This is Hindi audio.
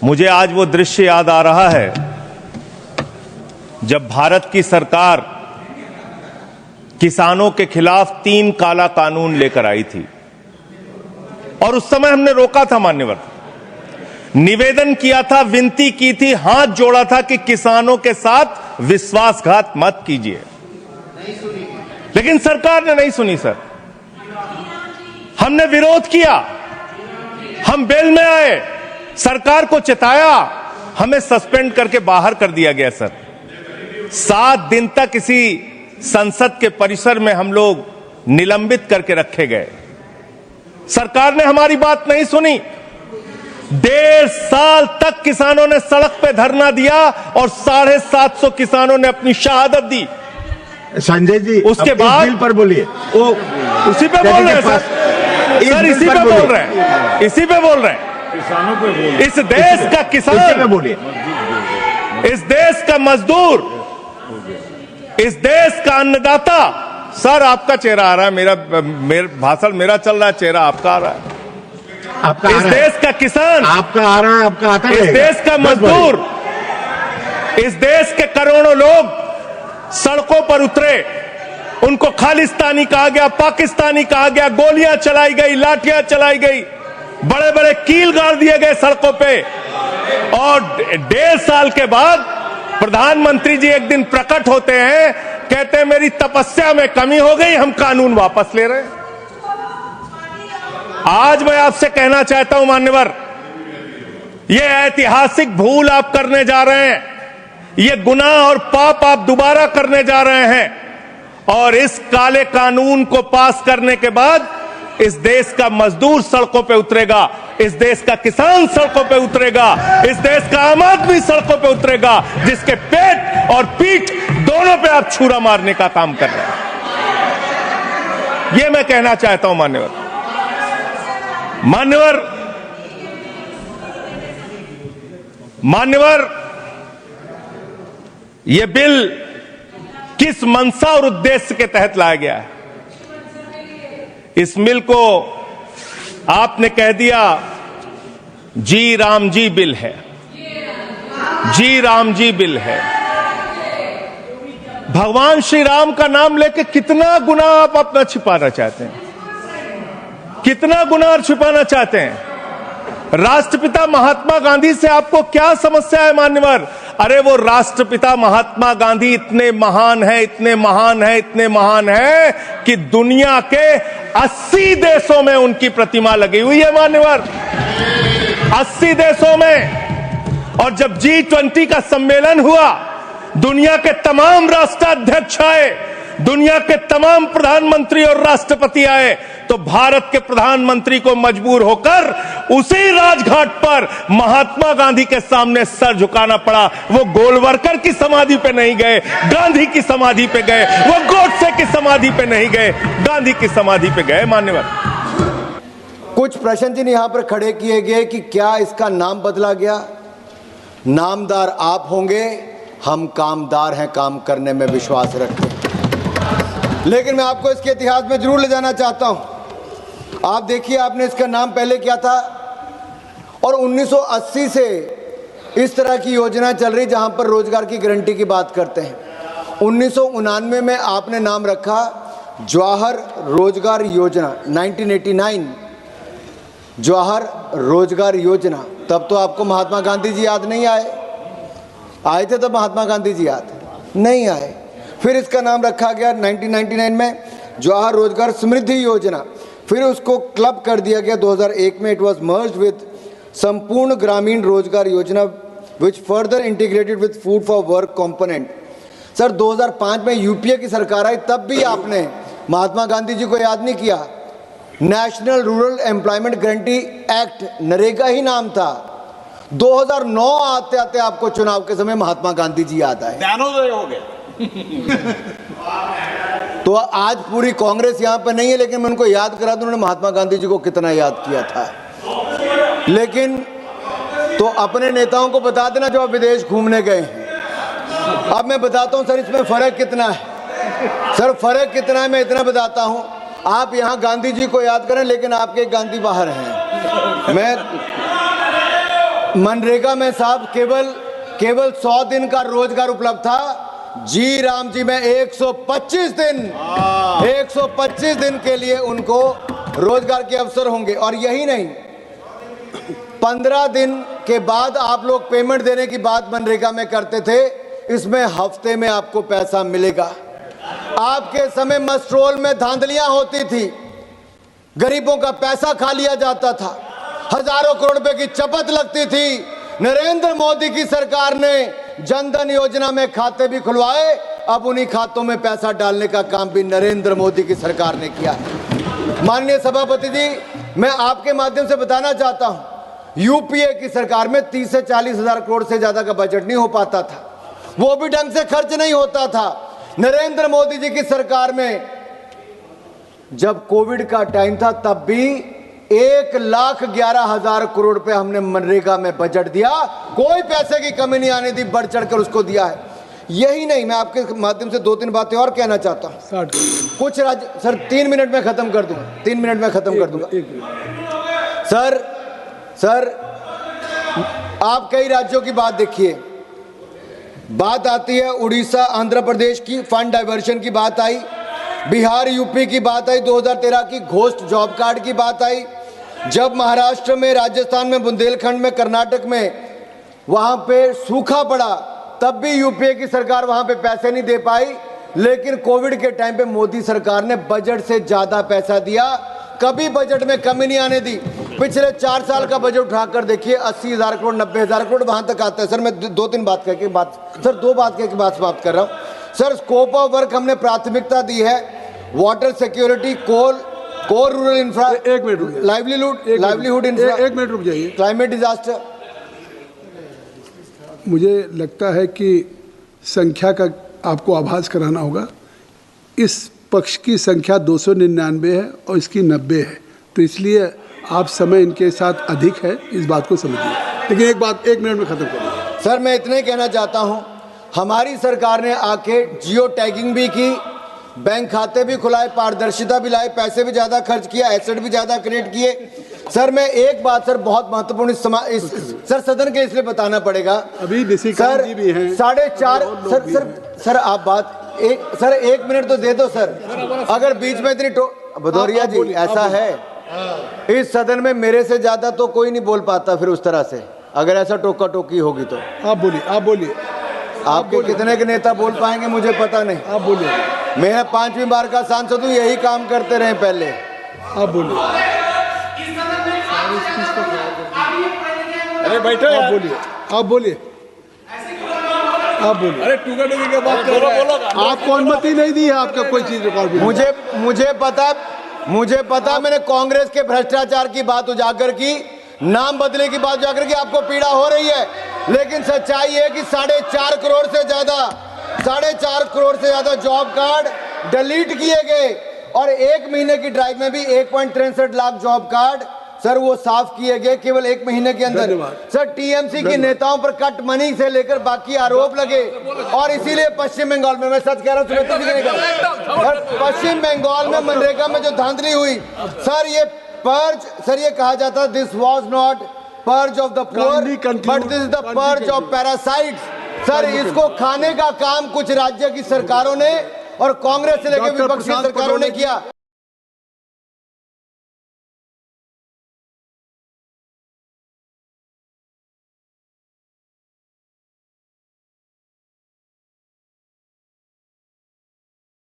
मुझे आज वो दृश्य याद आ रहा है जब भारत की सरकार किसानों के खिलाफ 3 काला कानून लेकर आई थी और उस समय हमने रोका था, मान्यवर, निवेदन किया था, विनती की थी, हाथ जोड़ा था कि किसानों के साथ विश्वासघात मत कीजिए, लेकिन सरकार ने नहीं सुनी। सर, हमने विरोध किया, हम बेल में आए, सरकार को चिताया, हमें सस्पेंड करके बाहर कर दिया गया। सर, 7 दिन तक इसी संसद के परिसर में हम लोग निलंबित करके रखे गए। सरकार ने हमारी बात नहीं सुनी। 1.5 साल तक किसानों ने सड़क पे धरना दिया और 750 किसानों ने अपनी शहादत दी। संजय जी, उसके बाद बिल पर बोलिए। वो उसी पे बोल रहे हैं सर, इसी पे बोल रहे हैं, इसी पे बोल रहे हैं। किसानों पे बोल, इस देश का किसान, बोलिए, इस देश का मजदूर, इस देश का अन्नदाता। सर, आपका चेहरा आ रहा है, मेरा भाषण मेरा चल रहा है, चेहरा आपका आ रहा है। आपका इस देश का किसान, आपका आ रहा है, आपका आता है। इस देश का मजदूर, इस देश के करोड़ों लोग सड़कों पर उतरे, उनको खालिस्तानी कहा गया, पाकिस्तानी कहा गया, गोलियां चलाई गई, लाठियां चलाई गई, बड़े बड़े कील गाड़ दिए गए सड़कों पे। और 1.5 साल के बाद प्रधानमंत्री जी एक दिन प्रकट होते हैं, कहते हैं मेरी तपस्या में कमी हो गई, हम कानून वापस ले रहे हैं। आज मैं आपसे कहना चाहता हूं, मान्यवर, यह ऐतिहासिक भूल आप करने जा रहे हैं, यह गुनाह और पाप आप दोबारा करने जा रहे हैं। और इस काले कानून को पास करने के बाद इस देश का मजदूर सड़कों पे उतरेगा, इस देश का किसान सड़कों पे उतरेगा, इस देश का आम आदमी सड़कों पे उतरेगा, जिसके पेट और पीठ दोनों पे आप छुरा मारने का काम कर रहे हैं। यह मैं कहना चाहता हूं, मान्यवर, यह बिल किस मंशा और उद्देश्य के तहत लाया गया है? इस बिल को आपने कह दिया जी राम जी बिल है, जी राम जी बिल है। भगवान श्री राम का नाम लेके कितना गुनाह आप अपना छिपाना चाहते हैं, कितना गुनाह छिपाना चाहते हैं? राष्ट्रपिता महात्मा गांधी से आपको क्या समस्या है, मान्यवर? अरे वो राष्ट्रपिता महात्मा गांधी इतने महान है, इतने महान है, इतने महान है कि दुनिया के 80 देशों में उनकी प्रतिमा लगी हुई है, मान्यवर, 80 देशों में। और जब G20 का सम्मेलन हुआ, दुनिया के तमाम राष्ट्राध्यक्ष आए, दुनिया के तमाम प्रधानमंत्री और राष्ट्रपति आए, तो भारत के प्रधानमंत्री को मजबूर होकर उसी राजघाट पर महात्मा गांधी के सामने सर झुकाना पड़ा। वो गोलवरकर की समाधि पे नहीं गए, गांधी की समाधि पे गए। वो गोडसे की समाधि पे नहीं गए, गांधी की समाधि पे गए। मान्यवर, कुछ प्रश्न जिन यहां पर खड़े किए गए कि क्या इसका नाम बदला गया? नामदार आप होंगे, हम कामदार हैं, काम करने में विश्वास रखते हैं। लेकिन मैं आपको इसके इतिहास में जरूर ले जाना चाहता हूं। आप देखिए, आपने इसका नाम पहले क्या था, और 1980 से इस तरह की योजना चल रही जहां पर रोजगार की गारंटी की बात करते हैं। 1999 में आपने नाम रखा जवाहर रोजगार योजना, 1989 जवाहर रोजगार योजना। तब तो आपको महात्मा गांधी जी याद नहीं आए थे, तब महात्मा गांधी जी याद नहीं आए। फिर इसका नाम रखा गया 1999 में जवाहर रोजगार समृद्धि योजना। फिर उसको क्लब कर दिया गया 2001 में, इट वाज मर्ज्ड विद संपूर्ण ग्रामीण रोजगार योजना which further integrated with food for work component. Sir, 2005 में यूपीए की सरकार आई, तब भी आपने महात्मा गांधी जी को याद नहीं किया। National Rural Employment Guarantee Act, NREGA ही नाम था। 2009 आते आते आपको चुनाव के समय महात्मा गांधी जी याद आए, ज्ञानोदय हो गया। तो आज पूरी कांग्रेस यहां पर नहीं है, लेकिन मैं उनको याद करा दूं, उन्होंने महात्मा गांधी जी को कितना याद किया था। लेकिन तो अपने नेताओं को बता देना जो आप विदेश घूमने गए हैं। अब मैं बताता हूं सर, इसमें फर्क कितना है। सर, फर्क कितना है मैं इतना बताता हूं। आप यहां गांधी जी को याद करें, लेकिन आपके गांधी बाहर हैं। मनरेगा में साहब केवल 100 दिन का रोजगार उपलब्ध था। जी राम जी में 125 दिन के लिए उनको रोजगार के अवसर होंगे। और यही नहीं, 15 दिन के बाद आप लोग पेमेंट देने की बात मनरेगा में करते थे, इसमें हफ्ते में आपको पैसा मिलेगा। आपके समय मस्ट्रोल में धांधलियां होती थी, गरीबों का पैसा खा लिया जाता था, हजारों करोड़ रुपए की चपत लगती थी। नरेंद्र मोदी की सरकार ने जनधन योजना में खाते भी खुलवाए, अब उन्हीं खातों में पैसा डालने का काम भी नरेंद्र मोदी की सरकार ने किया है। माननीय सभापति जी, मैं आपके माध्यम से बताना चाहता हूं, यूपीए की सरकार में 30 से 40 हजार करोड़ से ज्यादा का बजट नहीं हो पाता था, वो भी ढंग से खर्च नहीं होता था। नरेंद्र मोदी जी की सरकार में जब कोविड का टाइम था, तब भी 1,11,000 करोड़ रुपए हमने मनरेगा में बजट दिया, कोई पैसे की कमी नहीं आने दी, बढ़ चढ़कर उसको दिया है। यही नहीं, मैं आपके माध्यम से 2-3 बातें और कहना चाहता हूं। कुछ राज्य, सर 3 मिनट में खत्म कर दूंगा, 3 मिनट में खत्म कर दूंगा। सर आप कई राज्यों की बात देखिए, बात आती है उड़ीसा आंध्र प्रदेश की फंड डाइवर्शन की बात आई, बिहार यूपी की बात आई, 2013 की घोस्ट जॉब कार्ड की बात आई। जब महाराष्ट्र में, राजस्थान में, बुंदेलखंड में, कर्नाटक में वहां पे सूखा पड़ा, तब भी यूपीए की सरकार वहां पे पैसे नहीं दे पाई। लेकिन कोविड के टाइम पे मोदी सरकार ने बजट से ज्यादा पैसा दिया, कभी बजट में कमी नहीं आने दी। पिछले 4 साल का बजट उठाकर देखिए, 80,000 करोड़, 90,000 करोड़ वहां तक आता है। सर मैं 2-3 बात कह के बात समाप्त कर रहा हूं। सर स्कोप ऑफ वर्क हमने प्राथमिकता दी है, water security, core rural infra, livelihood infra, 1 minute रुक जाइए। Climate disaster. मुझे लगता है कि संख्या का आपको आभास कराना होगा। इस पक्ष की संख्या 299 है और इसकी 90 है, तो इसलिए आप समय इनके साथ अधिक है, इस बात को समझिए। लेकिन एक बात 1 मिनट में खत्म करिए। सर मैं इतना ही कहना चाहता हूं, हमारी सरकार ने आके जियो टैगिंग भी की, बैंक खाते भी खुलाए, पारदर्शिता भी लाए, पैसे भी ज्यादा खर्च किया, एसेट भी ज्यादा क्रिएट किए। सर मैं एक बात सर बहुत महत्वपूर्ण सर सदन के इसलिए बताना पड़ेगा, अभी निशिकांत जी भी हैं, 4.5 सर आप बात सर 1 मिनट तो दे दो सर। अगर बीच में इतनी भदौरिया जी ऐसा है, इस सदन में मेरे से ज्यादा तो कोई नहीं बोल पाता फिर उस तरह से, अगर ऐसा टोका टोकी होगी तो। आप बोलिए। आपके कितने के नेता बोल पाएंगे मुझे पता नहीं। आप बोलिए। मैं 5वीं बार का सांसद हूँ, यही काम करते रहे पहले। आप बोलिए। अरे बैठो आप बोलिए। अरे टूका टूकी के बात कर रहे हैं। आपको अनुमति नहीं दी है आपका कोई चीज रिकॉर्ड में। मुझे पता मैंने कांग्रेस के भ्रष्टाचार की बात उजागर की, नाम बदले की बात उजागर की, आपको पीड़ा हो रही है। लेकिन सच्चाई है कि 4.5 करोड़ से ज्यादा जॉब कार्ड डिलीट किए गए, और 1 महीने की ड्राइव में भी 1.63 लाख जॉब कार्ड सर वो साफ किए गए केवल 1 महीने के अंदर। सर टीएमसी के नेताओं पर कट मनी से लेकर बाकी आरोप लगे, और इसीलिए पश्चिम बंगाल में, मैं सच कह रहा हूँ, पश्चिम बंगाल में मनरेगा में जो धांधली हुई, सर ये कहा जाता this was not purge of the poor but this is the purge of parasites. Sir इसको खाने का काम कुछ राज्य की सरकारों ने और कांग्रेस से लेकर विपक्षी सरकारों ने किया।